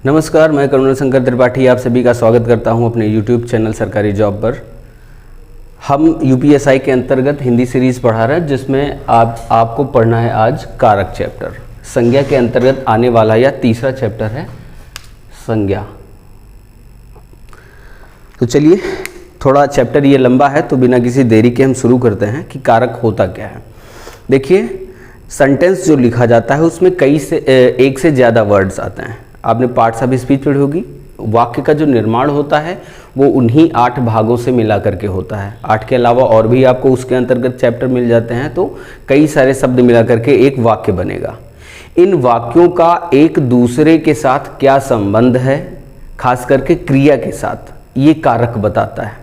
नमस्कार, मैं करुणा शंकर त्रिपाठी आप सभी का स्वागत करता हूं अपने YouTube चैनल सरकारी जॉब पर। हम UPSI के अंतर्गत हिंदी सीरीज़ पढ़ा रहे हैं जिसमें आपको पढ़ना है आज कारक चैप्टर। संज्ञा के अंतर्गत आने वाला यह तीसरा चैप्टर है संज्ञा। तो चलिए, थोड़ा चैप्टर ये लंबा है तो बिना किसी देरी के हम शुरू करते हैं कि कारक होता क्या है। देखिए, सेंटेंस जो लिखा जाता है उसमें एक से ज़्यादा वर्ड्स आते हैं। आपने पार्ट्स ऑफ स्पीच पढ़ी होगी। वाक्य का जो निर्माण होता है वो उन्हीं 8 भागों से मिला करके होता है। 8 के अलावा और भी आपको उसके अंतर्गत चैप्टर मिल जाते हैं, तो कई सारे शब्द मिला करके एक वाक्य बनेगा। इन वाक्यों का एक दूसरे के साथ क्या संबंध है, खास करके क्रिया के साथ, ये कारक बताता है।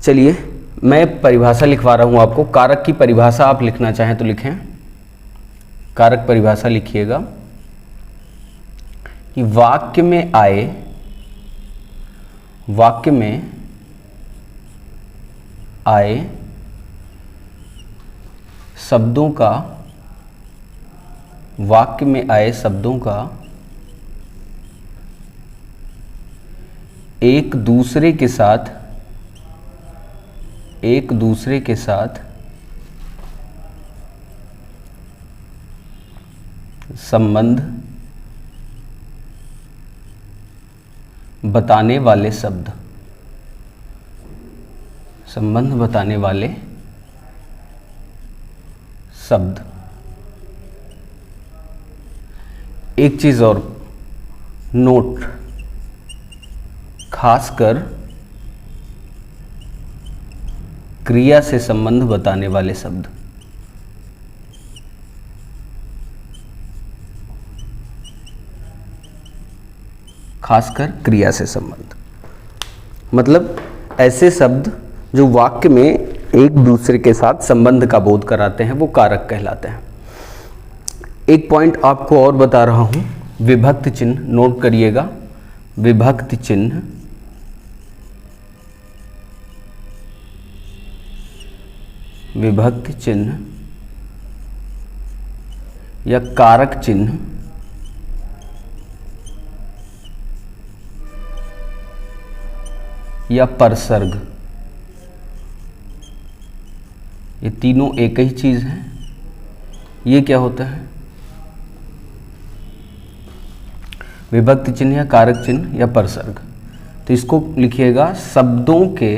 चलिए, मैं परिभाषा लिखवा रहा हूँ आपको। कारक की परिभाषा आप लिखना चाहें तो लिखें। कारक परिभाषा लिखिएगा कि वाक्य में आए शब्दों का एक दूसरे के साथ संबंध बताने वाले शब्द, एक चीज और नोट, खासकर क्रिया से संबंध बताने वाले शब्द। खासकर क्रिया से संबंध मतलब ऐसे शब्द जो वाक्य में एक दूसरे के साथ संबंध का बोध कराते हैं, वो कारक कहलाते हैं। एक पॉइंट आपको और बता रहा हूं, विभक्ति चिन्ह नोट करिएगा। विभक्ति चिन्ह या कारक चिन्ह या परसर्ग, ये तीनों एक ही चीज है। ये क्या होता है? विभक्ति चिन्ह या कारक चिन्ह या परसर्ग। तो इसको लिखिएगा, शब्दों के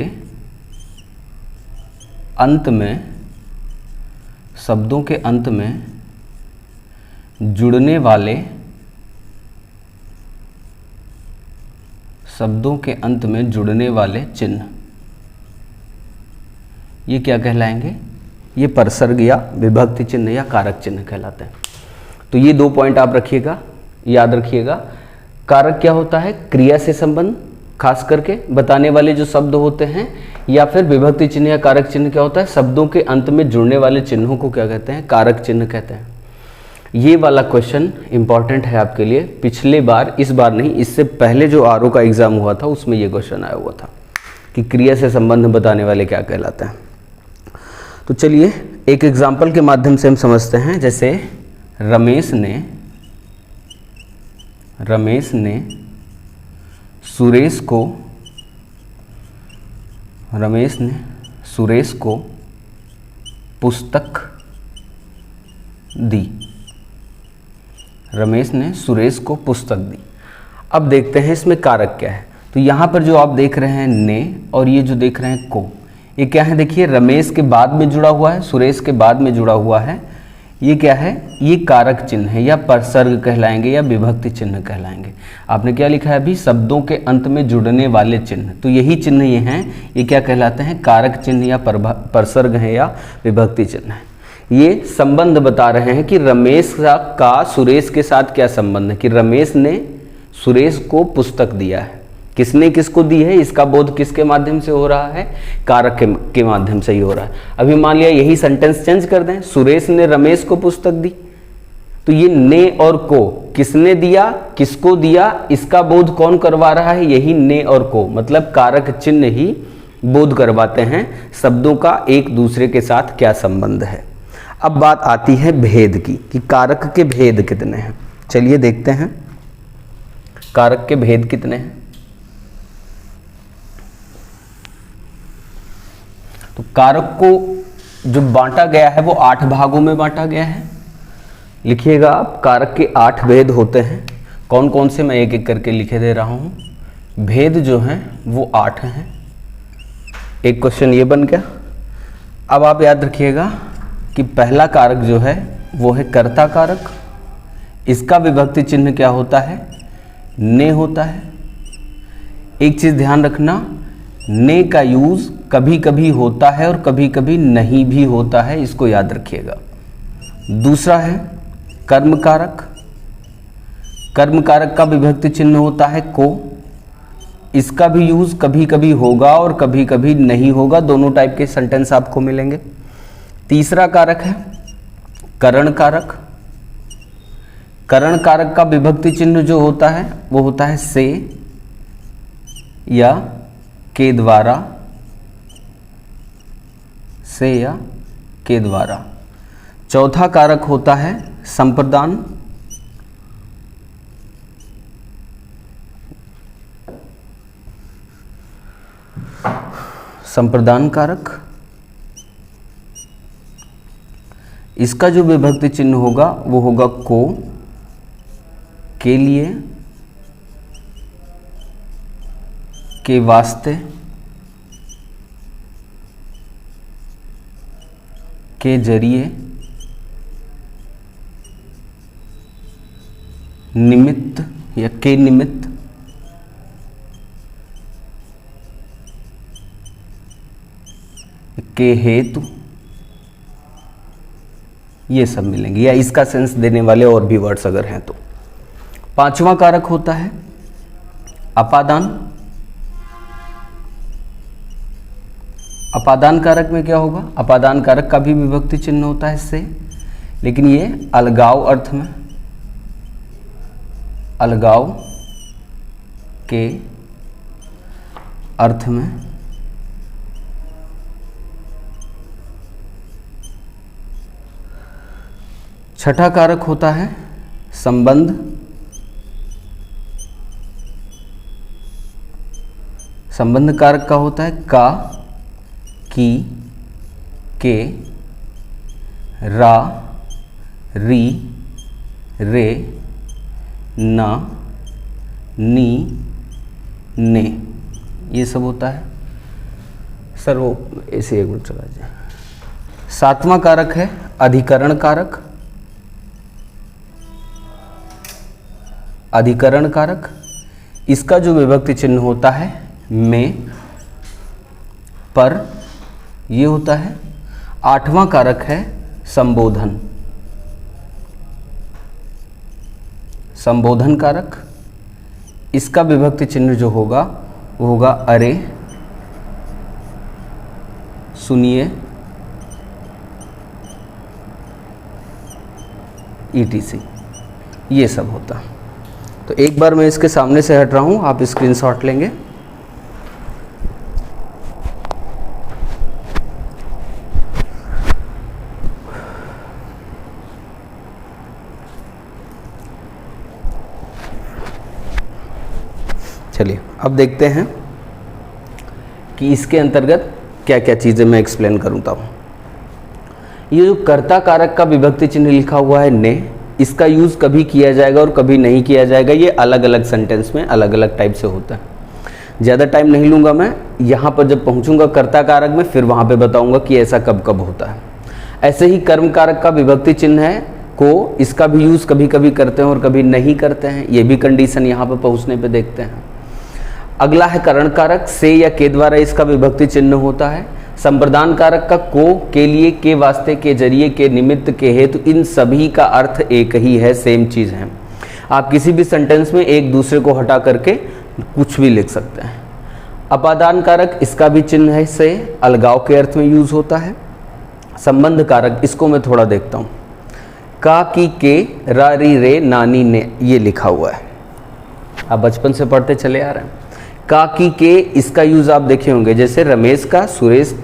अंत में जुड़ने वाले चिन्ह, ये क्या कहलाएंगे? ये परसर्ग या विभक्ति चिन्ह या कारक चिन्ह कहलाते हैं। तो ये 2 पॉइंट आप रखिएगा, याद रखिएगा। कारक क्या होता है? क्रिया से संबंध खास करके बताने वाले जो शब्द होते हैं, या फिर विभक्ति चिन्ह या कारक चिन्ह क्या होता है? शब्दों के अंत में जुड़ने वाले चिन्हों को क्या कहते हैं? कारक चिन्ह कहते हैं। ये वाला क्वेश्चन इंपॉर्टेंट है आपके लिए। पिछले बार, इस बार नहीं, इससे पहले जो आरओ का एग्जाम हुआ था उसमें ये क्वेश्चन आया हुआ था कि क्रिया से संबंध बताने वाले क्या कहलाते हैं। तो चलिए एक एग्जाम्पल के माध्यम से हम समझते हैं। जैसे रमेश ने सुरेश को पुस्तक दी। अब देखते हैं इसमें कारक क्या है। तो यहाँ पर जो आप देख रहे हैं ने, और ये जो देख रहे हैं को, ये क्या है? देखिए, रमेश के बाद में जुड़ा हुआ है, सुरेश के बाद में जुड़ा हुआ है। ये क्या है? ये कारक चिन्ह है, या परसर्ग कहलाएंगे या विभक्ति चिन्ह कहलाएंगे। आपने क्या लिखा है अभी? शब्दों के अंत में जुड़ने वाले चिन्ह। तो यही चिन्ह ये हैं, ये क्या कहलाते हैं? कारक चिन्ह या परसर्ग है या विभक्ति चिन्ह है। ये संबंध बता रहे हैं कि रमेश का सुरेश के साथ क्या संबंध है, कि रमेश ने सुरेश को पुस्तक दिया है। किसने किसको दी है, इसका बोध किसके माध्यम से हो रहा है? कारक के माध्यम से ही हो रहा है। अभी मान लिया यही सेंटेंस चेंज कर दें, सुरेश ने रमेश को पुस्तक दी, तो ये ने और को किसने दिया, किसको दिया, इसका बोध कौन करवा रहा है? यही ने और को, मतलब कारक चिन्ह ही बोध करवाते हैं शब्दों का एक दूसरे के साथ क्या संबंध है। अब बात आती है भेद की, कि कारक के भेद कितने हैं। चलिए देखते हैं। कारक के भेद कितने हैं? तो कारक को जो बांटा गया है वो 8 भागों में बांटा गया है। लिखिएगा आप, कारक के 8 भेद होते हैं। कौन कौन से मैं एक एक करके लिखे दे रहा हूं। भेद जो हैं वो 8 हैं। एक क्वेश्चन ये बन गया। अब आप याद रखिएगा कि पहला कारक जो है वो है कर्ता कारक। इसका विभक्ति चिन्ह क्या होता है? ने होता है। एक चीज ध्यान रखना, ने का यूज कभी कभी होता है और कभी कभी नहीं भी होता है, इसको याद रखिएगा। दूसरा है कर्म कारक। कर्म कारक का विभक्ति चिन्ह होता है को। इसका भी यूज कभी कभी होगा और कभी कभी नहीं होगा, दोनों टाइप के सेंटेंस आपको मिलेंगे। तीसरा कारक है करण कारक। करण कारक का विभक्ति चिन्ह जो होता है वो होता है से या के द्वारा, से या के द्वारा। चौथा कारक होता है संप्रदान। संप्रदान कारक, इसका जो विभक्ति चिन्ह होगा वो होगा को, के लिए, के वास्ते, के जरिए, निमित्त या के निमित्त, के हेतु, ये सब मिलेंगे, या इसका सेंस देने वाले और भी वर्ड्स अगर हैं तो। पांचवा कारक होता है अपादान। अपादान कारक में क्या होगा? अपादान कारक का भी विभक्ति चिन्ह होता है से, लेकिन ये अलगाव अर्थ में, अलगाव के अर्थ में। छठा कारक होता है संबंध। संबंध कारक का होता है का, की, के, रा, री, रे, ना, नी, ने, ये सब होता है। सर वो ऐसे एक मिनट चला जाए। सातवां कारक है अधिकरण कारक। अधिकरण कारक, इसका जो विभक्ति चिन्ह होता है में, पर, ये होता है। आठवां कारक है संबोधन। संबोधन कारक, इसका विभक्ति चिन्ह जो होगा वो होगा अरे, सुनिए, ETC, ये सब होता। तो एक बार मैं इसके सामने से हट रहा हूं, आप स्क्रीनशॉट लेंगे। चलिए अब देखते हैं कि इसके अंतर्गत क्या क्या चीजें मैं एक्सप्लेन करूँगा हूँ। ये जो कर्ता कारक का विभक्ति चिन्ह लिखा हुआ है ने, इसका यूज कभी किया जाएगा और कभी नहीं किया जाएगा। ये अलग अलग सेंटेंस में अलग अलग टाइप से होता है। ज़्यादा टाइम नहीं लूँगा मैं, यहाँ पर जब पहुँचूंगा कर्ता कारक में फिर वहाँ पे बताऊँगा कि ऐसा कब कब होता है। ऐसे ही कर्म कारक का विभक्ति चिन्ह है को, इसका भी यूज़ कभी कभी करते हैं और कभी नहीं करते हैं। ये भी कंडीशन यहाँ पर पहुँचने पर देखते हैं। अगला है करण कारक, से या के द्वारा इसका विभक्ति चिन्ह होता है। संप्रदान कारक का को, के लिए, के वास्ते, के जरिए, के निमित्त, के हेतु, इन सभी का अर्थ एक ही है, सेम चीज़ है। आप किसी भी सेंटेंस में एक दूसरे को हटा करके कुछ भी लिख सकते हैं। अपादान कारक, इसका भी चिन्ह है से, अलगाव के अर्थ में यूज होता है। संबंध कारक, इसको मैं थोड़ा देखता हूँ। का, की, के, रा, री, रे, नानी, ने, ये लिखा हुआ है, आप बचपन से पढ़ते चले आ रहे हैं। का, की, के, इसका यूज आप देखे होंगे, जैसे रमेश का, सुरेश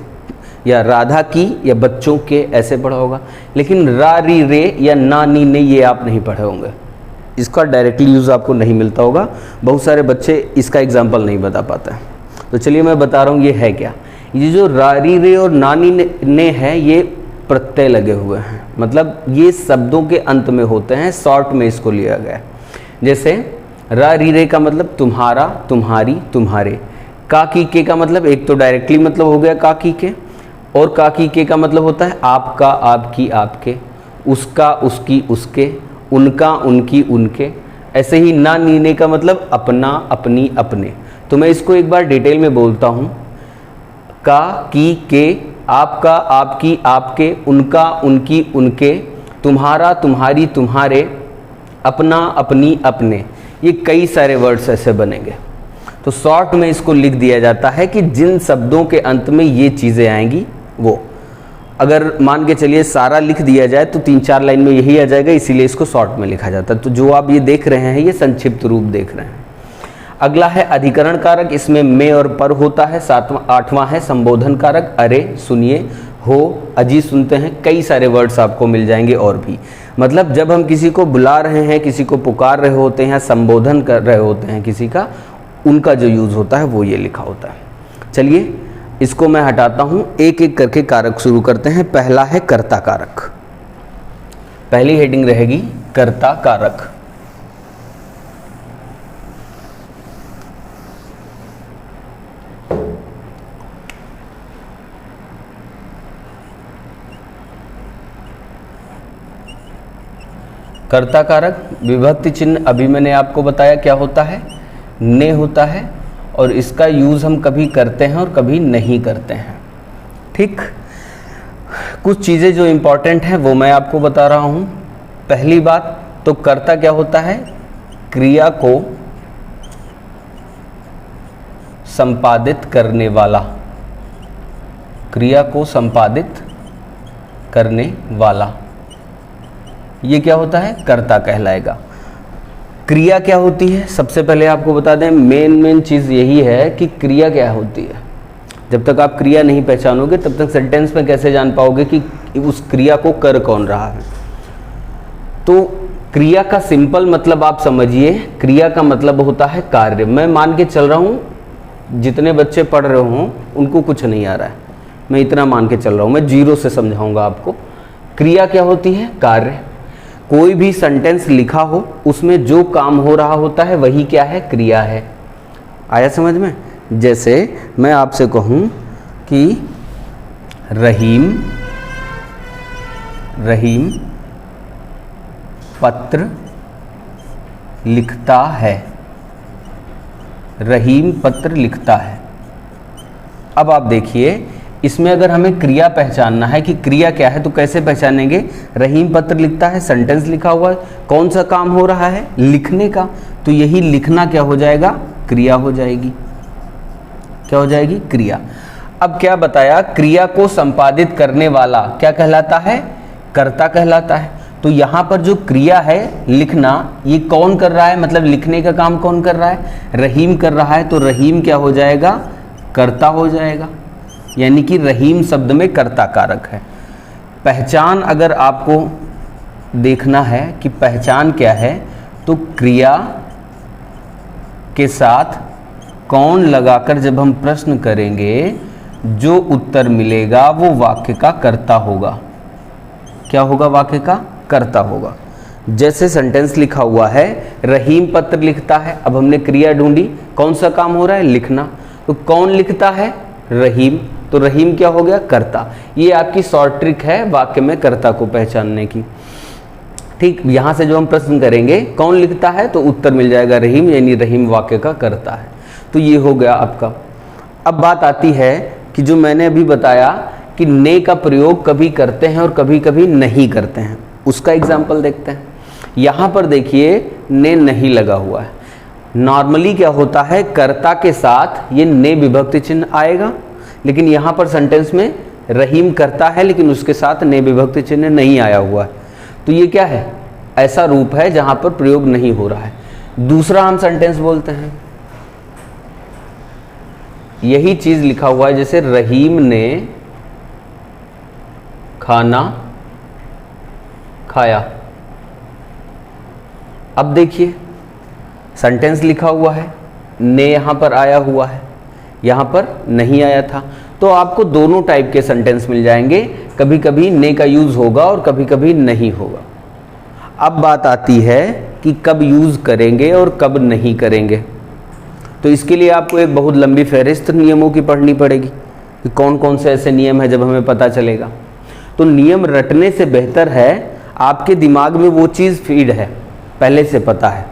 या राधा की या बच्चों के, ऐसे पढ़ा होगा। लेकिन रा, री, रे या ना, नी, ने, ये आप नहीं पढ़े होंगे। इसका डायरेक्टली यूज़ आपको नहीं मिलता होगा, बहुत सारे बच्चे इसका एग्जाम्पल नहीं बता पाते हैं। तो चलिए मैं बता रहा हूँ ये है क्या। ये जो रारी रे और नानी ने है, ये प्रत्यय लगे हुए हैं, मतलब ये शब्दों के अंत में होते हैं, शॉर्ट में इसको लिया गया है। जैसे रारी रे का मतलब तुम्हारा, तुम्हारी, तुम्हारे। का की के का मतलब एक तो डायरेक्टली मतलब हो गया का की के, और का की के का मतलब होता है आपका, आपकी, आपके, उसका, उसकी, उसके, उनका, उनकी, उनके। ऐसे ही ना नीने का मतलब अपना, अपनी, अपने। तो मैं इसको एक बार डिटेल में बोलता हूँ। का की के, आपका, आपकी, आपके, उनका, उनकी, उनके, तुम्हारा, तुम्हारी, तुम्हारे, अपना, अपनी, अपने। ये कई सारे वर्ड्स ऐसे बनेंगे। तो शॉर्ट में इसको लिख दिया जाता है कि जिन शब्दों के अंत में ये चीज़ें आएंगी वो। अगर मान के चलिए सारा लिख दिया जाए तो 3-4 लाइन में यही आ जाएगा, इसीलिए इसको शॉर्ट में लिखा जाता है। तो जो आप ये देख रहे हैं ये संक्षिप्त रूप देख रहे हैं। अगला है अधिकरण कारक, इसमें में और पर होता है। 8वां है संबोधन कारक, अरे, सुनिए, हो, अजी, सुनते हैं। कई सारे वर्ड्स आपको मिल जाएंगे और भी। मतलब जब हम किसी को बुला रहे हैं, किसी को पुकार रहे होते हैं, संबोधन कर रहे होते हैं किसी का, उनका जो यूज़ होता है वो ये लिखा होता है। चलिए इसको मैं हटाता हूँ, एक एक करके कारक शुरू करते हैं। पहला है कर्ता कारक। पहली हेडिंग रहेगी कर्ता कारक। कर्ता कारक विभक्ति चिन्ह अभी मैंने आपको बताया क्या होता है, ने होता है, और इसका यूज़ हम कभी करते हैं और कभी नहीं करते हैं। ठीक, कुछ चीज़ें जो इम्पोर्टेंट हैं वो मैं आपको बता रहा हूँ। पहली बात तो कर्ता क्या होता है, क्रिया को संपादित करने वाला, क्रिया को संपादित करने वाला, ये क्या होता है, कर्ता कहलाएगा। क्रिया क्या होती है, सबसे पहले आपको बता दें, मेन चीज़ यही है कि क्रिया क्या होती है। जब तक आप क्रिया नहीं पहचानोगे तब तक सेंटेंस में कैसे जान पाओगे कि उस क्रिया को कर कौन रहा है। तो क्रिया का सिंपल मतलब आप समझिए, क्रिया का मतलब होता है कार्य। मैं मान के चल रहा हूँ जितने बच्चे पढ़ रहे हों उनको कुछ नहीं आ रहा है, मैं इतना मान के चल रहा हूँ, मैं जीरो से समझाऊंगा आपको। क्रिया क्या होती है, कार्य। कोई भी सेंटेंस लिखा हो उसमें जो काम हो रहा होता है वही क्या है, क्रिया है। आया समझ में। जैसे मैं आपसे कहूँ कि रहीम पत्र लिखता है, रहीम पत्र लिखता है। अब आप देखिए इसमें अगर हमें क्रिया पहचानना है कि क्रिया क्या है तो कैसे पहचानेंगे। रहीम पत्र लिखता है, सेंटेंस लिखा हुआ है, कौन सा काम हो रहा है, लिखने का। तो यही लिखना क्या हो जाएगा, क्रिया हो जाएगी। क्या हो जाएगी, क्रिया। अब क्या बताया, क्रिया को संपादित करने वाला क्या कहलाता है, कर्ता कहलाता है। तो यहाँ पर जो क्रिया है लिखना, ये कौन कर रहा है, मतलब लिखने का काम कौन कर रहा है, रहीम कर रहा है। तो रहीम क्या हो जाएगा, कर्ता हो जाएगा। यानी कि रहीम शब्द में कर्ता कारक है। पहचान अगर आपको देखना है कि पहचान क्या है, तो क्रिया के साथ कौन लगाकर जब हम प्रश्न करेंगे जो उत्तर मिलेगा वो वाक्य का कर्ता होगा। क्या होगा, वाक्य का कर्ता होगा। जैसे सेंटेंस लिखा हुआ है, रहीम पत्र लिखता है। अब हमने क्रिया ढूंढी, कौन सा काम हो रहा है, लिखना। तो कौन लिखता है, रहीम। तो रहीम क्या हो गया, कर्ता। ये आपकी शॉर्ट ट्रिक है वाक्य में कर्ता को पहचानने की। ठीक, यहां से जो हम प्रश्न करेंगे कौन लिखता है तो उत्तर मिल जाएगा रहीम, यानी रहीम वाक्य का कर्ता है। तो ये हो गया आपका। अब बात आती है कि जो मैंने अभी बताया कि ने का प्रयोग कभी करते हैं और कभी कभी नहीं करते हैं, उसका एग्जाम्पल देखते हैं। यहां पर देखिए ने नहीं लगा हुआ है। नॉर्मली क्या होता है, कर्ता के साथ ये ने विभक्ति चिन्ह आएगा, लेकिन यहाँ पर सेंटेंस में रहीम करता है लेकिन उसके साथ ने विभक्ति चिन्ह नहीं आया हुआ है। तो ये क्या है, ऐसा रूप है जहाँ पर प्रयोग नहीं हो रहा है। दूसरा हम सेंटेंस बोलते हैं, यही चीज लिखा हुआ है, जैसे रहीम ने खाना खाया। अब देखिए सेंटेंस लिखा हुआ है, ने यहाँ पर आया हुआ है, यहाँ पर नहीं आया था, तो आपको दोनों टाइप के सेंटेंस मिल जाएंगे, कभी कभी ने का यूज़ होगा और कभी कभी नहीं होगा। अब बात आती है कि कब यूज़ करेंगे और कब नहीं करेंगे। तो इसके लिए आपको एक बहुत लंबी फहरिस्त नियमों की पढ़नी पड़ेगी कि कौन कौन से ऐसे नियम है, जब हमें पता चलेगा। तो नियम रटने से बेहतर है आपके दिमाग में वो चीज़ फीड है, पहले से पता है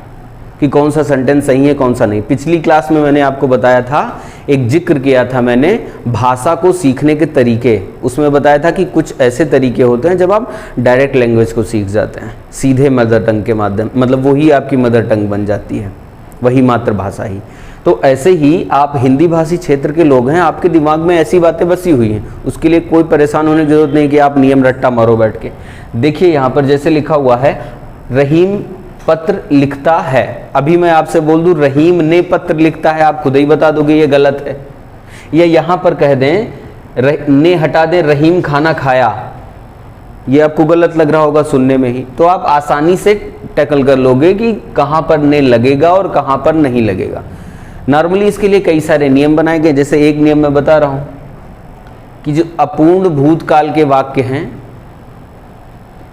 कि कौन सा सेंटेंस सही है कौन सा नहीं। पिछली क्लास में मैंने आपको बताया था, एक जिक्र किया था मैंने भाषा को सीखने के तरीके, उसमें बताया था कि कुछ ऐसे तरीके होते हैं जब आप डायरेक्ट लैंग्वेज को सीख जाते हैं सीधे मदर टंग के माध्यम, मतलब वही आपकी मदर टंग बन जाती है, वही मातृभाषा ही। तो ऐसे ही आप हिंदी भाषी क्षेत्र के लोग हैं, आपके दिमाग में ऐसी बातें बसी हुई हैं, उसके लिए कोई परेशान होने की जरूरत नहीं कि आप नियम रट्टा मारो बैठ के। देखिए यहाँ पर जैसे लिखा हुआ है, रहीम पत्र लिखता है। अभी मैं आपसे बोल दूं रहीम ने पत्र लिखता है, आप खुद ही बता दोगे ये गलत है। या यहाँ पर कह दें ने हटा दें रहीम खाना खाया, ये आपको गलत लग रहा होगा सुनने में ही, तो आप आसानी से टैकल कर लोगे कि कहाँ पर ने लगेगा और कहाँ पर नहीं लगेगा। नॉर्मली इसके लिए कई सारे नियम बनाए गए, जैसे एक नियम मैं बता रहा हूँ कि जो अपूर्ण भूतकाल के वाक्य हैं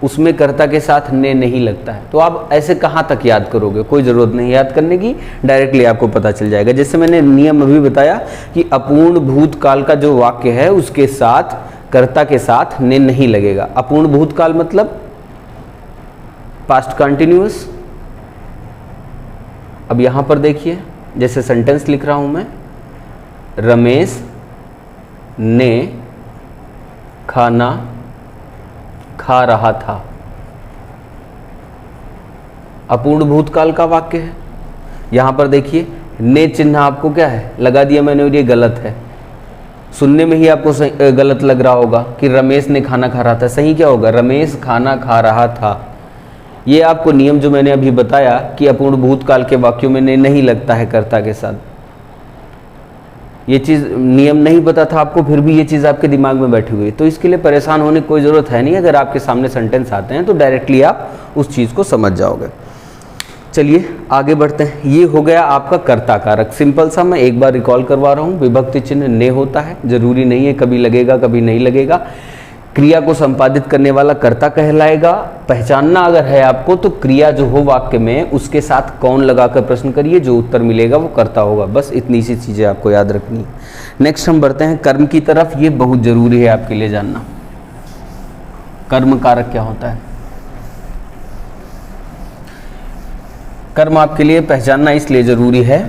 उसमें कर्ता के साथ ने नहीं लगता है। तो आप ऐसे कहाँ तक याद करोगे, कोई ज़रूरत नहीं याद करने की, डायरेक्टली आपको पता चल जाएगा। जैसे मैंने नियम अभी बताया कि अपूर्ण भूतकाल का जो वाक्य है उसके साथ कर्ता के साथ ने नहीं लगेगा। अपूर्ण भूतकाल मतलब पास्ट कंटिन्यूअस। अब यहाँ पर देखिए जैसे सेंटेंस लिख रहा हूँ मैं, रमेश ने खाना खा रहा था, अपूर्ण भूतकाल का वाक्य है। यहां पर देखिए ने चिन्ह आपको क्या है लगा दिया मैंने, और ये गलत है। सुनने में ही आपको गलत लग रहा होगा कि रमेश ने खाना खा रहा था, सही क्या होगा, रमेश खाना खा रहा था। ये आपको नियम जो मैंने अभी बताया कि अपूर्ण भूतकाल के वाक्यों में ने नहीं लगता है कर्ता के साथ, ये चीज़ नियम नहीं पता था आपको, फिर भी ये चीज़ आपके दिमाग में बैठी हुई है। तो इसके लिए परेशान होने की कोई ज़रूरत है नहीं, अगर आपके सामने सेंटेंस आते हैं तो डायरेक्टली आप उस चीज़ को समझ जाओगे। चलिए आगे बढ़ते हैं। ये हो गया आपका कर्ता कारक, सिंपल सा। मैं एक बार रिकॉल करवा रहा हूँ, विभक्ति चिन्ह ने होता है, जरूरी नहीं है कभी लगेगा कभी नहीं लगेगा। क्रिया को संपादित करने वाला कर्ता कहलाएगा। पहचानना अगर है आपको तो क्रिया जो हो वाक्य में उसके साथ कौन लगाकर प्रश्न करिए, जो उत्तर मिलेगा वो कर्ता होगा। बस इतनी सी चीज़ें आपको याद रखनी है। नेक्स्ट हम बढ़ते हैं कर्म की तरफ। ये बहुत ज़रूरी है आपके लिए जानना, कर्म कारक क्या होता है। कर्म आपके लिए पहचानना इसलिए ज़रूरी है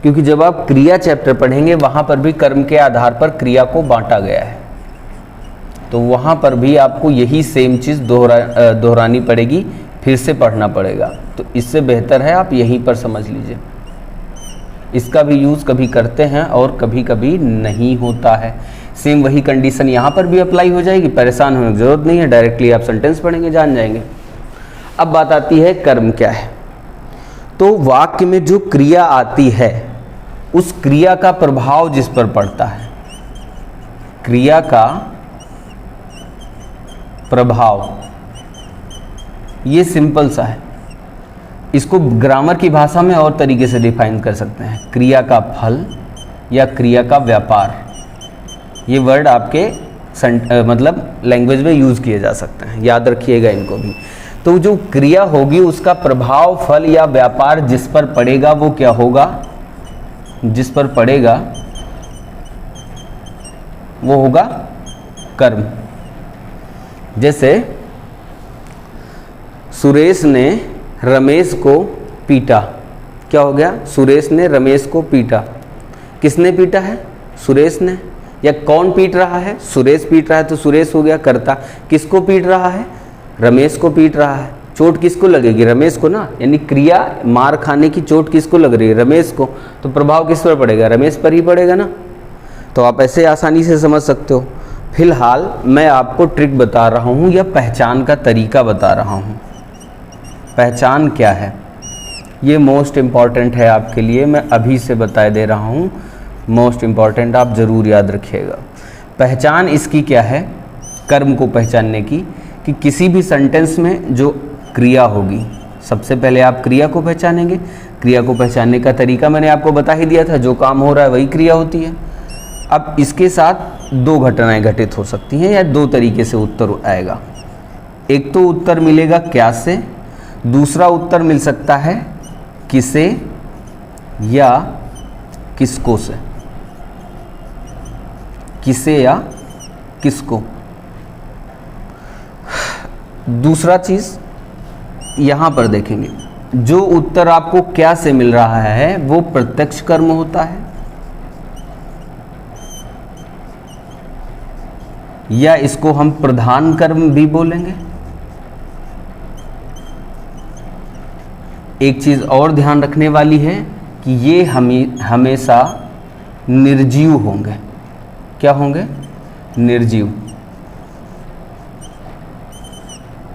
क्योंकि जब आप क्रिया चैप्टर पढ़ेंगे वहाँ पर भी कर्म के आधार पर क्रिया को बांटा गया है, तो वहाँ पर भी आपको यही सेम चीज़ दोहरानी पड़ेगी, फिर से पढ़ना पड़ेगा। तो इससे बेहतर है आप यहीं पर समझ लीजिए। इसका भी यूज़ कभी करते हैं और कभी कभी नहीं होता है। सेम वही कंडीशन यहाँ पर भी अप्लाई हो जाएगी, परेशान होने की ज़रूरत नहीं है, डायरेक्टली आप सेंटेंस पढ़ेंगे जान जाएंगे। अब बात आती है कर्म क्या है। तो वाक्य में जो क्रिया आती है उस क्रिया का प्रभाव जिस पर पड़ता है, क्रिया का प्रभाव, ये सिंपल सा है। इसको ग्रामर की भाषा में और तरीके से डिफाइन कर सकते हैं, क्रिया का फल या क्रिया का व्यापार। ये वर्ड आपके मतलब लैंग्वेज में यूज़ किए जा सकते हैं, याद रखिएगा इनको भी। तो जो क्रिया होगी उसका प्रभाव फल या व्यापार जिस पर पड़ेगा वो क्या होगा, जिस पर पड़ेगा वो होगा कर्म। जैसे सुरेश ने रमेश को पीटा, क्या हो गया, सुरेश ने रमेश को पीटा। किसने पीटा है, सुरेश ने। या कौन पीट रहा है, सुरेश पीट रहा है तो सुरेश हो गया कर्ता। किसको पीट रहा है, रमेश को पीट रहा है। चोट किसको लगेगी, रमेश को ना, यानी क्रिया मार खाने की चोट किसको लग रही है, रमेश को। तो प्रभाव किस पर पड़ेगा, रमेश पर ही पड़ेगा ना। तो आप ऐसे आसानी से समझ सकते हो। फिलहाल मैं आपको ट्रिक बता रहा हूँ या पहचान का तरीका बता रहा हूँ। पहचान क्या है ये मोस्ट इम्पॉर्टेंट है आपके लिए, मैं अभी से बता दे रहा हूँ, मोस्ट इम्पॉर्टेंट, आप ज़रूर याद रखिएगा। पहचान इसकी क्या है, कर्म को पहचानने की, कि किसी भी सेंटेंस में जो क्रिया होगी, सबसे पहले आप क्रिया को पहचानेंगे। क्रिया को पहचानने का तरीका मैंने आपको बता ही दिया था, जो काम हो रहा है वही क्रिया होती है। अब इसके साथ दो घटनाएं घटित हो सकती हैं या दो तरीके से उत्तर आएगा। एक तो उत्तर मिलेगा क्या से, दूसरा उत्तर मिल सकता है किसे या किसको से। किसे या किसको। दूसरा चीज यहां पर देखेंगे, जो उत्तर आपको क्या से मिल रहा है वो प्रत्यक्ष कर्म होता है या इसको हम प्रधान कर्म भी बोलेंगे। एक चीज और ध्यान रखने वाली है कि ये हमेशा निर्जीव होंगे। क्या होंगे? निर्जीव।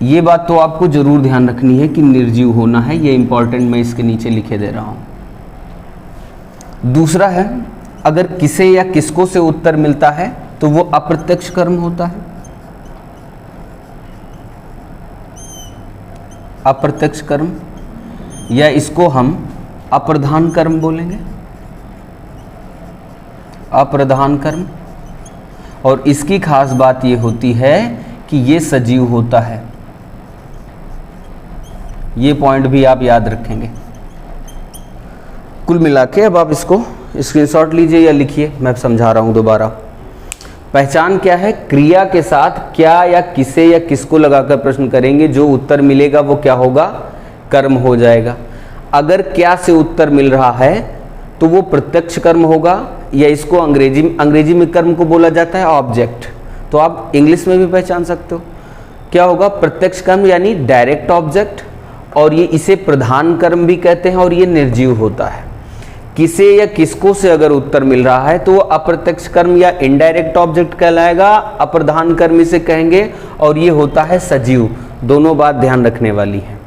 ये बात तो आपको जरूर ध्यान रखनी है कि निर्जीव होना है, ये इंपॉर्टेंट मैं इसके नीचे लिखे दे रहा हूं। दूसरा है, अगर किसे या किसको से उत्तर मिलता है तो वो अप्रत्यक्ष कर्म होता है। अप्रत्यक्ष कर्म, या इसको हम अप्रधान कर्म बोलेंगे। अप्रधान कर्म। और इसकी खास बात ये होती है कि ये सजीव होता है। ये पॉइंट भी आप याद रखेंगे। कुल मिला के अब आप इसको स्क्रीनशॉट लीजिए या लिखिए, मैं समझा रहा हूं दोबारा। पहचान क्या है? क्रिया के साथ क्या या किसे या किसको लगाकर प्रश्न करेंगे, जो उत्तर मिलेगा वो क्या होगा? कर्म हो जाएगा। अगर क्या से उत्तर मिल रहा है तो वो प्रत्यक्ष कर्म होगा, या इसको अंग्रेजी में कर्म को बोला जाता है ऑब्जेक्ट। तो आप इंग्लिश में भी पहचान सकते हो। क्या होगा? प्रत्यक्ष कर्म यानी डायरेक्ट ऑब्जेक्ट, और ये इसे प्रधान कर्म भी कहते हैं, और ये निर्जीव होता है। किसे या किसको से अगर उत्तर मिल रहा है तो वो अप्रत्यक्ष कर्म या इनडायरेक्ट ऑब्जेक्ट कहलाएगा, अप्रधान कर्म इसे कहेंगे, और ये होता है सजीव। दोनों बात ध्यान रखने वाली है।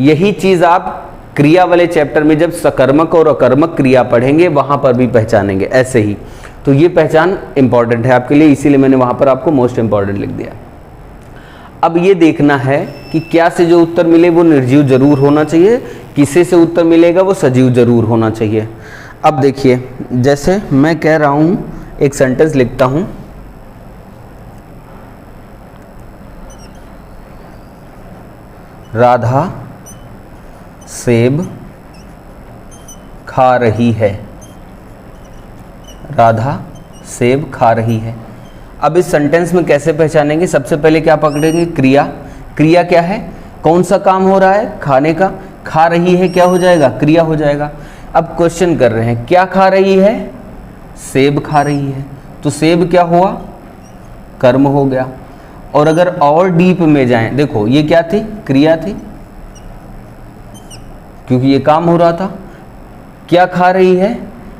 यही चीज आप क्रिया वाले चैप्टर में जब सकर्मक और अकर्मक क्रिया पढ़ेंगे वहां पर भी पहचानेंगे ऐसे ही। तो ये पहचान इंपॉर्टेंट है आपके लिए, इसीलिए मैंने वहां पर आपको मोस्ट इंपॉर्टेंट लिख दिया। अब ये देखना है कि क्या से जो उत्तर मिले वो निर्जीव जरूर होना चाहिए, किसे से उत्तर मिलेगा वो सजीव जरूर होना चाहिए। अब देखिए, जैसे मैं कह रहा हूं, एक सेंटेंस लिखता हूं, राधा सेब खा रही है। राधा सेब खा रही है। अब इस सेंटेंस में कैसे पहचानेंगे? सबसे पहले क्या पकड़ेंगे? क्रिया। क्रिया क्या है? कौन सा काम हो रहा है? खाने का। खा रही है क्या हो जाएगा? क्रिया हो जाएगा। अब क्वेश्चन कर रहे हैं, क्या खा रही है? सेब खा रही है। तो सेब क्या हुआ? कर्म हो गया। और अगर और डीप में जाएं, देखो ये क्या थी? क्रिया थी, क्योंकि ये काम हो रहा था। क्या खा रही है?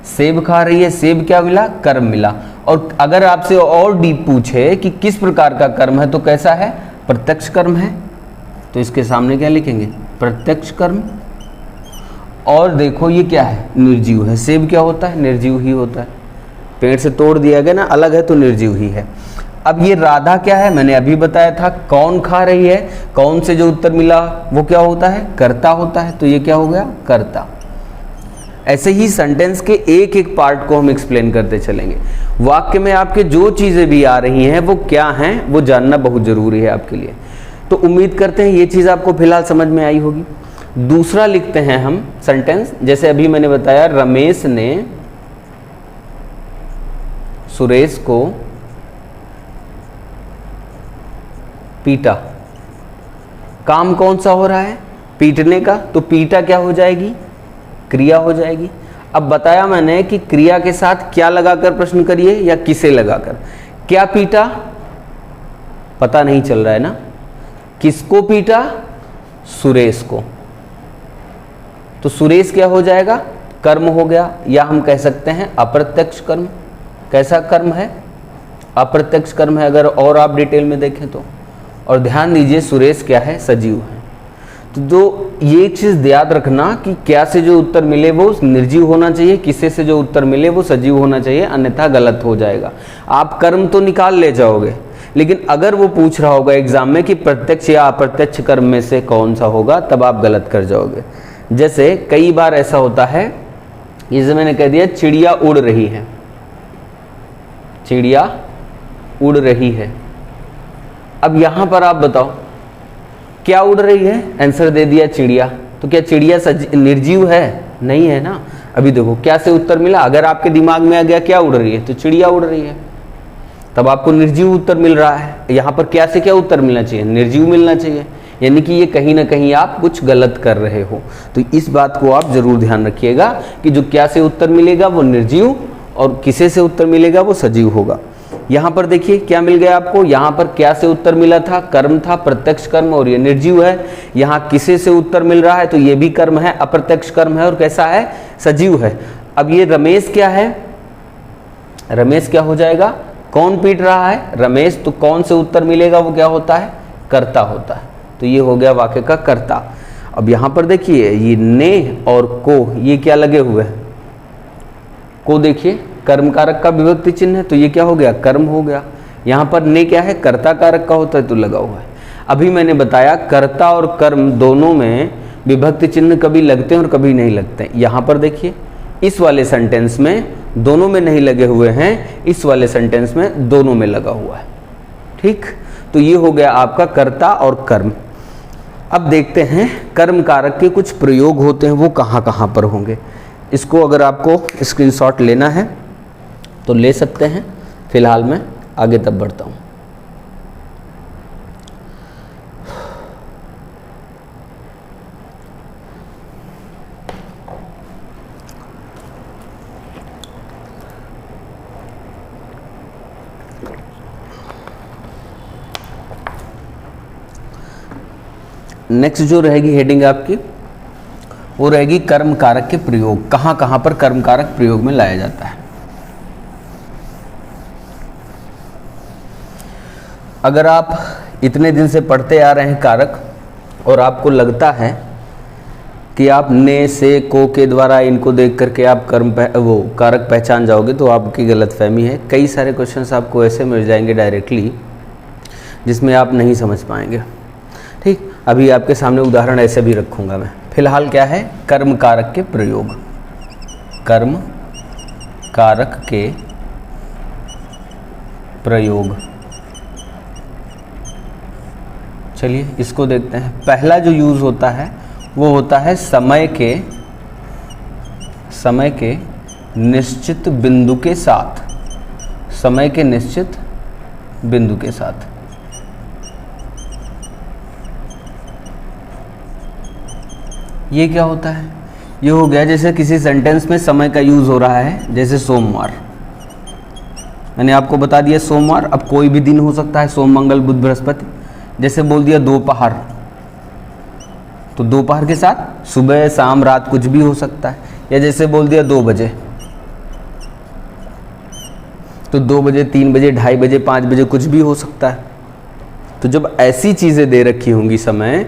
सेब खा रही है। सेब क्या मिला? कर्म मिला। और अगर आपसे और डीप पूछे कि किस प्रकार का कर्म है तो कैसा है? प्रत्यक्ष कर्म है। तो इसके सामने क्या लिखेंगे? प्रत्यक्ष कर्म। और देखो ये क्या है? निर्जीव है। सेब क्या होता है? निर्जीव ही होता है। पेड़ से तोड़ दिया गया ना, अलग है तो निर्जीव ही है। अब ये राधा क्या है? मैंने अभी बताया था। कौन खा रही है? कौन से जो उत्तर मिला वो क्या होता है? कर्ता होता है। तो ये क्या हो गया? कर्ता। ऐसे ही सेंटेंस के एक एक पार्ट को हम एक्सप्लेन करते चलेंगे। वाक्य में आपके जो चीजें भी आ रही हैं वो क्या हैं वो जानना बहुत जरूरी है आपके लिए। तो उम्मीद करते हैं ये चीज आपको फिलहाल समझ में आई होगी। दूसरा लिखते हैं हम सेंटेंस, जैसे अभी मैंने बताया, रमेश ने सुरेश को पीटा। काम कौन सा हो रहा है? पीटने का। तो पीटा क्या हो जाएगी? क्रिया हो जाएगी। अब बताया मैंने कि क्रिया के साथ क्या लगाकर प्रश्न करिए या किसे लगाकर। क्या पीटा? पता नहीं चल रहा है ना। किसको पीटा? सुरेश को। तो सुरेश क्या हो जाएगा? कर्म हो गया, या हम कह सकते हैं अप्रत्यक्ष कर्म। कैसा कर्म है? अप्रत्यक्ष कर्म है, अगर और आप डिटेल में देखें तो। और ध्यान दीजिए सुरेश क्या है? सजीव है। तो ये चीज याद रखना कि क्या से जो उत्तर मिले वो निर्जीव होना चाहिए, किसे से जो उत्तर मिले वो सजीव होना चाहिए, अन्यथा गलत हो जाएगा। आप कर्म तो निकाल ले जाओगे लेकिन अगर वो पूछ रहा होगा एग्जाम में कि प्रत्यक्ष या अप्रत्यक्ष कर्म में से कौन सा होगा, तब आप गलत कर जाओगे। जैसे कई बार ऐसा होता है, जैसे मैंने कह दिया चिड़िया उड़ रही है, चिड़िया उड़ रही है। अब यहां पर आप बताओ क्या उड़ रही है, आंसर दे दिया चिड़िया। तो क्या चिड़िया निर्जीव है? नहीं है ना। अभी देखो क्या से उत्तर मिला, अगर आपके दिमाग में आ गया क्या उड़ रही है, तो चिड़िया उड़ रही है, तब आपको निर्जीव उत्तर मिल रहा है। यहाँ पर क्या से क्या उत्तर मिलना चाहिए, निर्जीव मिलना चाहिए, यानी कि ये कहीं ना कहीं आप कुछ गलत कर रहे हो। तो इस बात को आप जरूर ध्यान रखिएगा कि जो क्या से उत्तर मिलेगा वो निर्जीव और किसे से उत्तर मिलेगा वो सजीव होगा। यहाँ पर देखिए क्या मिल गया आपको, यहाँ पर क्या से उत्तर मिला था, कर्म था, प्रत्यक्ष कर्म, और ये निर्जीव है। यहाँ किसे से उत्तर मिल रहा है, तो ये भी कर्म है, अप्रत्यक्ष कर्म है, और कैसा है, सजीव है। अब ये रमेश क्या है, रमेश क्या हो जाएगा, कौन पीट रहा है, रमेश, तो कौन से उत्तर मिलेगा वो क्या होता है, कर्ता होता है। तो ये हो गया वाक्य का कर्ता। अब यहाँ पर देखिए ये ने और को, ये क्या लगे हुए हैं, को देखिए कर्म कारक का विभक्ति चिन्ह है, तो ये क्या हो गया, कर्म हो गया। यहाँ पर ने क्या है, कर्ता कारक का होता है, तो लगा हुआ है। अभी मैंने बताया कर्ता और कर्म दोनों में विभक्ति चिन्ह कभी लगते हैं और कभी नहीं लगते। यहाँ पर देखिए इस वाले सेंटेंस में दोनों में नहीं लगे हुए हैं, इस वाले सेंटेंस में दोनों में लगा हुआ है। ठीक, तो ये हो गया आपका कर्ता और कर्म। अब देखते हैं कर्म कारक के कुछ प्रयोग होते हैं, वो कहाँ कहाँ पर होंगे। इसको अगर आपको स्क्रीनशॉट लेना है तो ले सकते हैं, फिलहाल मैं आगे तब बढ़ता हूँ। नेक्स्ट जो रहेगी हेडिंग आपकी, वो रहेगी कर्म कारक के प्रयोग। कहाँ कहाँ पर कर्म कारक प्रयोग में लाया जाता है। अगर आप इतने दिन से पढ़ते आ रहे हैं कारक और आपको लगता है कि आप ने, से, को के द्वारा इनको देख करके आप वो कारक पहचान जाओगे, तो आपकी गलतफहमी है। कई सारे क्वेश्चंस आपको ऐसे मिल जाएंगे डायरेक्टली जिसमें आप नहीं समझ पाएंगे। ठीक, अभी आपके सामने उदाहरण ऐसे भी रखूँगा मैं। फिलहाल क्या है, कर्म कारक के प्रयोग, कर्म कारक के प्रयोग। चलिए इसको देखते हैं। पहला जो यूज़ होता है वो होता है समय के निश्चित बिंदु के साथ, समय के निश्चित बिंदु के साथ। ये क्या होता है, ये हो गया जैसे किसी सेंटेंस में समय का यूज़ हो रहा है, जैसे सोमवार। मैंने आपको बता दिया सोमवार, अब कोई भी दिन हो सकता है, सोम मंगल बुध बृहस्पति। जैसे बोल दिया दोपहर, तो दोपहर के साथ सुबह शाम रात कुछ भी हो सकता है। या जैसे बोल दिया 2 बजे, तो 2 बजे, 3 बजे, 2:30 बजे, 5 बजे कुछ भी हो सकता है। तो जब ऐसी चीज़ें दे रखी होंगी समय,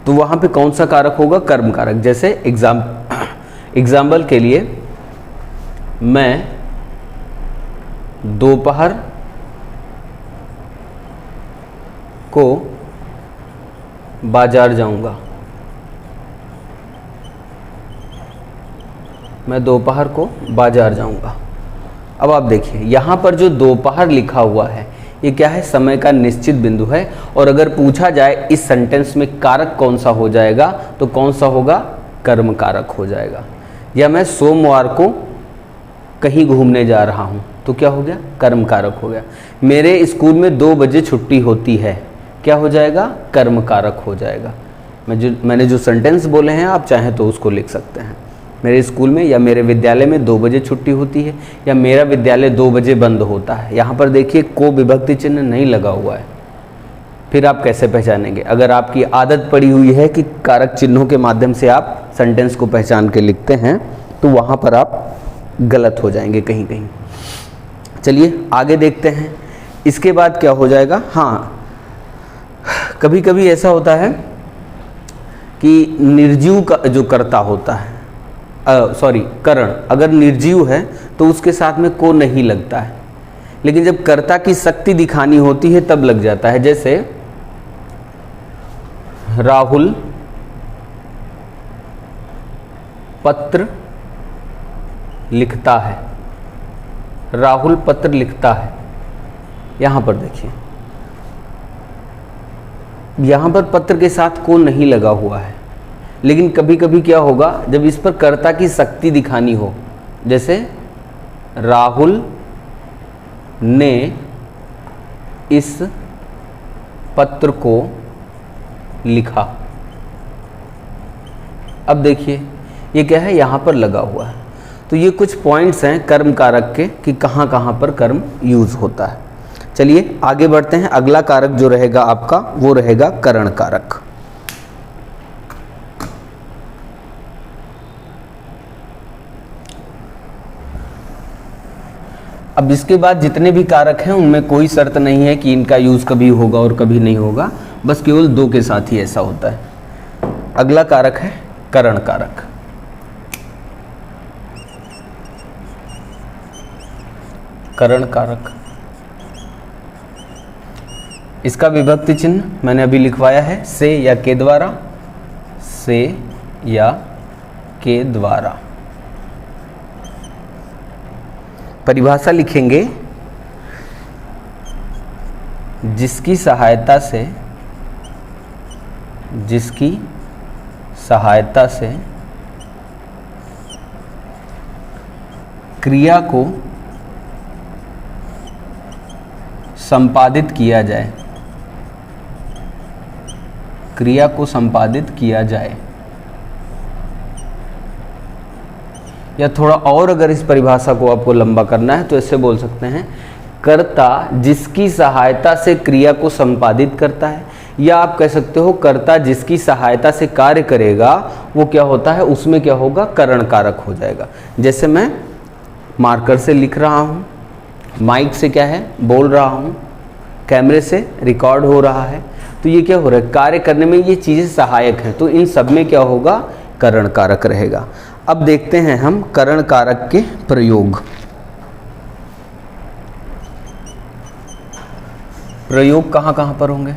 तो वहाँ पे कौन सा कारक होगा, कर्म कारक। जैसे एग्जाम्पल के लिए मैं दोपहर को बाजार जाऊंगा, मैं दोपहर को बाजार जाऊंगा। अब आप देखिए यहाँ पर जो दोपहर लिखा हुआ है ये क्या है, समय का निश्चित बिंदु है। और अगर पूछा जाए इस सेंटेंस में कारक कौन सा हो जाएगा, तो कौन सा होगा, कर्म कारक हो जाएगा। या मैं सोमवार को कहीं घूमने जा रहा हूँ, तो क्या हो गया, कर्म कारक हो गया। मेरे स्कूल में 2 बजे छुट्टी होती है, क्या हो जाएगा, कर्म कारक हो जाएगा। मैंने जो सेंटेंस बोले हैं आप चाहें तो उसको लिख सकते हैं। मेरे स्कूल में या मेरे विद्यालय में 2 बजे छुट्टी होती है, या मेरा विद्यालय 2 बजे बंद होता है। यहाँ पर देखिए को विभक्ति चिन्ह नहीं लगा हुआ है, फिर आप कैसे पहचानेंगे। अगर आपकी आदत पड़ी हुई है कि कारक चिन्हों के माध्यम से आप सेंटेंस को पहचान के लिखते हैं, तो वहाँ पर आप गलत हो जाएंगे कहीं कहीं। चलिए आगे देखते हैं। इसके बाद क्या हो जाएगा, हाँ कभी कभी ऐसा होता है कि निर्जीव का जो कर्ता होता है, करण अगर निर्जीव है तो उसके साथ में को नहीं लगता है। लेकिन जब कर्ता की शक्ति दिखानी होती है तब लग जाता है। जैसे राहुल पत्र लिखता है, राहुल पत्र लिखता है। यहां पर देखिए, यहां पर पत्र के साथ को नहीं लगा हुआ है, लेकिन कभी कभी क्या होगा जब इस पर कर्ता की शक्ति दिखानी हो, जैसे राहुल ने इस पत्र को लिखा। अब देखिए ये क्या है, यहां पर लगा हुआ है। तो ये कुछ पॉइंट्स हैं कर्म कारक के कि कहां कहां पर कर्म यूज होता है। चलिए आगे बढ़ते हैं। अगला कारक जो रहेगा आपका वो रहेगा करण कारक। अब इसके बाद जितने भी कारक हैं उनमें कोई शर्त नहीं है कि इनका यूज कभी होगा और कभी नहीं होगा, बस केवल दो के साथ ही ऐसा होता है। अगला कारक है करण कारक। करण कारक, इसका विभक्ति चिन्ह मैंने अभी लिखवाया है, से या के द्वारा, से या के द्वारा। परिभाषा लिखेंगे, जिसकी सहायता से क्रिया को संपादित किया जाए, क्रिया को संपादित किया जाए। या थोड़ा और अगर इस परिभाषा को आपको लंबा करना है तो ऐसे बोल सकते हैं, कर्ता जिसकी सहायता से क्रिया को संपादित करता है, या आप कह सकते हो कर्ता जिसकी सहायता से कार्य करेगा वो क्या होता है, उसमें क्या होगा, करण कारक हो जाएगा। जैसे मैं मार्कर से लिख रहा हूँ, माइक से क्या है बोल रहा हूँ, कैमरे से रिकॉर्ड हो रहा है, तो ये क्या हो रहा है, कार्य करने में ये चीज़ें सहायक हैं, तो इन सब में क्या होगा, करण कारक रहेगा। अब देखते हैं हम करण कारक के प्रयोग। प्रयोग कहाँ कहाँ पर होंगे?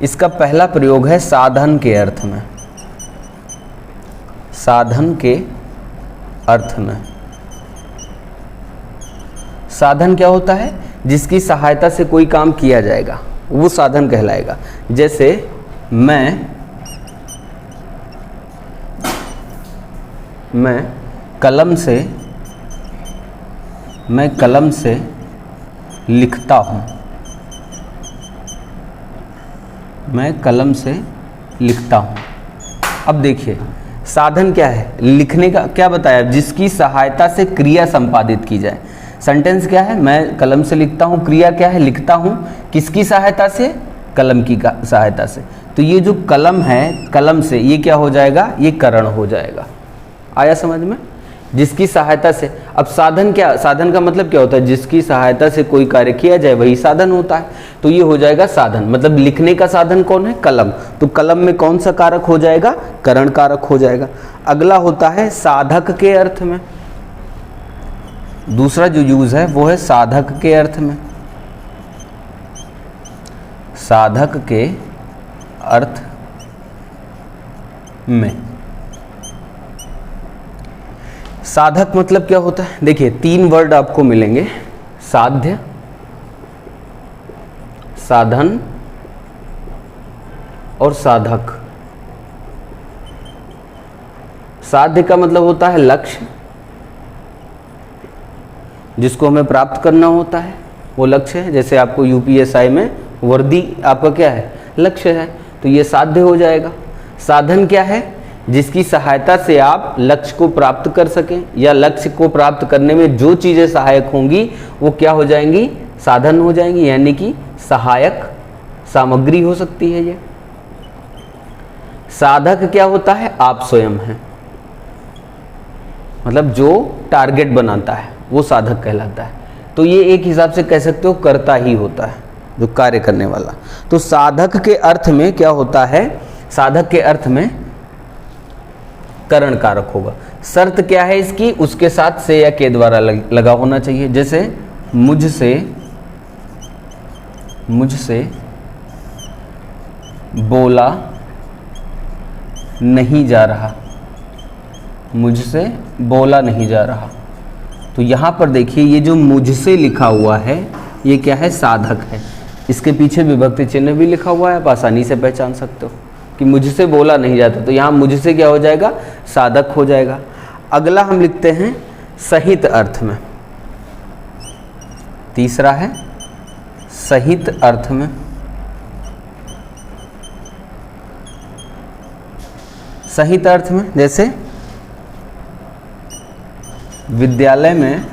इसका पहला प्रयोग है साधन के अर्थ में। साधन के अर्थ में, साधन क्या होता है, जिसकी सहायता से कोई काम किया जाएगा वो साधन कहलाएगा। जैसे मैं कलम से लिखता हूँ, मैं कलम से लिखता हूँ। अब देखिए साधन क्या है, लिखने का क्या बताया, जिसकी सहायता से क्रिया संपादित की जाए। सेंटेंस क्या है, मैं कलम से लिखता हूँ, क्रिया क्या है, लिखता हूँ, किसकी सहायता से, कलम की सहायता से। तो ये जो कलम है, कलम से, ये क्या हो जाएगा, ये करण हो जाएगा। आया समझ में, जिसकी सहायता से। अब साधन क्या, साधन का मतलब क्या होता है, जिसकी सहायता से कोई कार्य किया जाए वही साधन होता है, तो ये हो जाएगा साधन। मतलब लिखने का साधन कौन है, कलम, तो कलम में कौन सा कारक हो जाएगा, करण कारक हो जाएगा। अगला होता है साधक के अर्थ में। दूसरा जो यूज है वो है साधक के अर्थ में। साधक के अर्थ में, साधक मतलब क्या होता है, देखिए तीन वर्ड आपको मिलेंगे, साध्य, साधन और साधक। साध्य का मतलब होता है लक्ष्य, जिसको हमें प्राप्त करना होता है, वो लक्ष्य है। जैसे आपको यूपीएसआई में वर्दी आपका क्या है, लक्ष्य है, तो ये साध्य हो जाएगा। साधन क्या है, जिसकी सहायता से आप लक्ष्य को प्राप्त कर सकें, या लक्ष्य को प्राप्त करने में जो चीज़ें सहायक होंगी वो क्या हो जाएंगी, साधन हो जाएंगी, यानी कि सहायक सामग्री हो सकती है ये। साधक क्या होता है, आप स्वयं हैं, मतलब जो टारगेट बनाता है वो साधक कहलाता है। तो ये एक हिसाब से कह सकते हो कर्ता ही होता है, जो कार्य करने वाला। तो साधक के अर्थ में क्या होता है, साधक के अर्थ में करण कारक होगा। शर्त क्या है इसकी, उसके साथ से या के द्वारा लगा होना चाहिए। जैसे मुझसे मुझसे बोला नहीं जा रहा, मुझसे बोला नहीं जा रहा। तो यहाँ पर देखिए ये जो मुझसे लिखा हुआ है ये क्या है, साधक है। इसके पीछे विभक्ति चिन्ह भी लिखा हुआ है, आप आसानी से पहचान सकते हो कि मुझसे बोला नहीं जाता, तो यहाँ मुझसे क्या हो जाएगा, साधक हो जाएगा। अगला हम लिखते हैं सहित अर्थ में। तीसरा है सहित अर्थ में। सहित अर्थ में जैसे विद्यालय में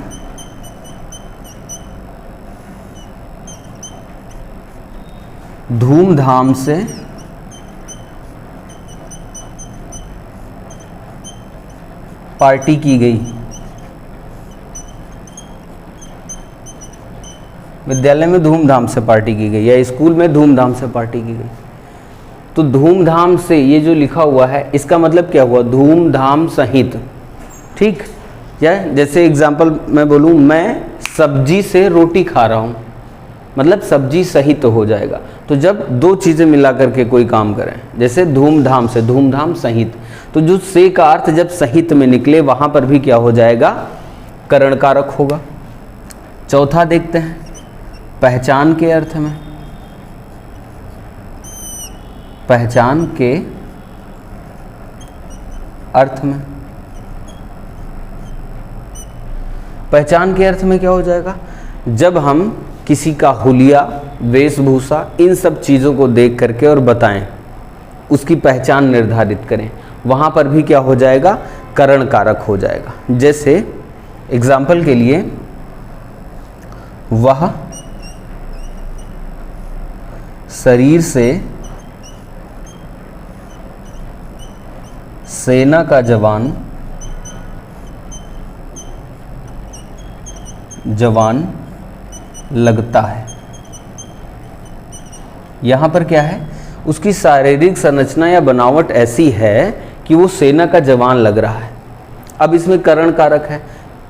धूमधाम से पार्टी की गई। विद्यालय में धूमधाम से पार्टी की गई या स्कूल में धूमधाम से पार्टी की गई। तो धूमधाम से ये जो लिखा हुआ है इसका मतलब क्या हुआ, धूमधाम सहित। ठीक, या जैसे एग्जाम्पल मैं बोलूँ, मैं सब्जी से रोटी खा रहा हूँ, मतलब सब्जी सहित हो जाएगा। तो जब दो चीज़ें मिला करके कोई काम करें, जैसे धूमधाम से धूमधाम सहित, तो जो से का अर्थ जब सहित में निकले वहाँ पर भी क्या हो जाएगा, करण कारक होगा। चौथा देखते हैं पहचान के अर्थ में। पहचान के अर्थ में, पहचान के अर्थ में क्या हो जाएगा, जब हम किसी का हुलिया, वेशभूषा, इन सब चीज़ों को देख करके और बताएं, उसकी पहचान निर्धारित करें, वहाँ पर भी क्या हो जाएगा, करण कारक हो जाएगा। जैसे एग्जाम्पल के लिए, वह शरीर से सेना का जवान लगता है। यहाँ पर क्या है, उसकी शारीरिक संरचना या बनावट ऐसी है कि वो सेना का जवान लग रहा है। अब इसमें करण कारक है,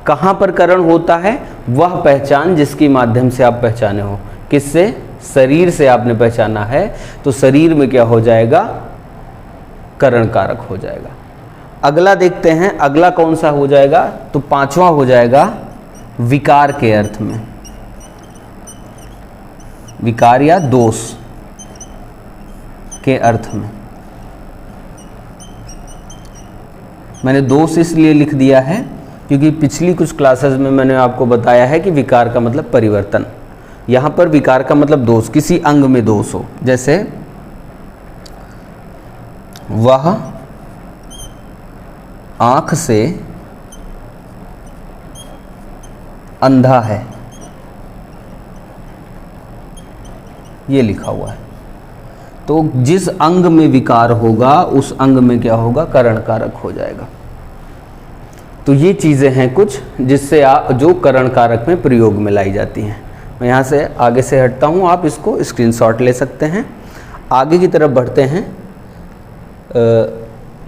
कहाँ पर करण होता है, वह पहचान जिसके माध्यम से आप पहचाने हो। किससे, शरीर से आपने पहचाना है, तो शरीर में क्या हो जाएगा, करण कारक हो जाएगा। अगला देखते हैं, अगला कौन सा हो जाएगा, तो पांचवा हो जाएगा विकार के अर्थ में। विकार या दोष के अर्थ में। मैंने दोष इसलिए लिख दिया है क्योंकि पिछली कुछ क्लासेस में मैंने आपको बताया है कि विकार का मतलब परिवर्तन, यहाँ पर विकार का मतलब दोष, किसी अंग में दोष हो। जैसे वह आँख से अंधा है, ये लिखा हुआ है। तो जिस अंग में विकार होगा उस अंग में क्या होगा, करण कारक हो जाएगा। तो ये चीज़ें हैं कुछ जिससे आप, जो करण कारक में प्रयोग में लाई जाती हैं। मैं यहाँ से आगे से हटता हूँ, आप इसको स्क्रीनशॉट ले सकते हैं। आगे की तरफ बढ़ते हैं।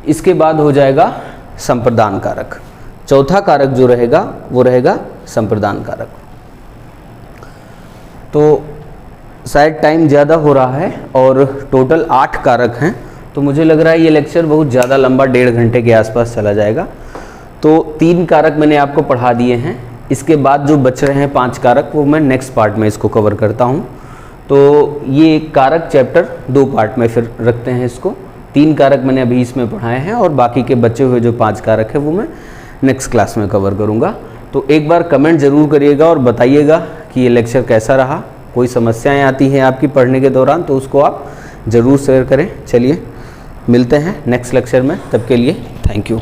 इसके बाद हो जाएगा संप्रदान कारक। चौथा कारक जो रहेगा वो रहेगा संप्रदान कारक। तो शायद टाइम ज़्यादा हो रहा है और टोटल 8 कारक हैं, तो मुझे लग रहा है ये लेक्चर बहुत ज़्यादा लंबा, 1.5 घंटे के आसपास चला जाएगा। तो 3 कारक मैंने आपको पढ़ा दिए हैं। इसके बाद जो बच रहे हैं 5 कारक, वो मैं नेक्स्ट पार्ट में इसको कवर करता हूँ। तो ये कारक चैप्टर 2 पार्ट में फिर रखते हैं इसको। 3 कारक मैंने अभी इसमें पढ़ाए हैं और बाकी के बचे हुए जो 5 कारक है वो मैं नेक्स्ट क्लास में कवर करूँगा। तो एक बार कमेंट ज़रूर करिएगा और बताइएगा कि ये लेक्चर कैसा रहा। कोई समस्याएं आती हैं आपकी पढ़ने के दौरान तो उसको आप ज़रूर शेयर करें। चलिए मिलते हैं नेक्स्ट लेक्चर में, तब के लिए थैंक यू।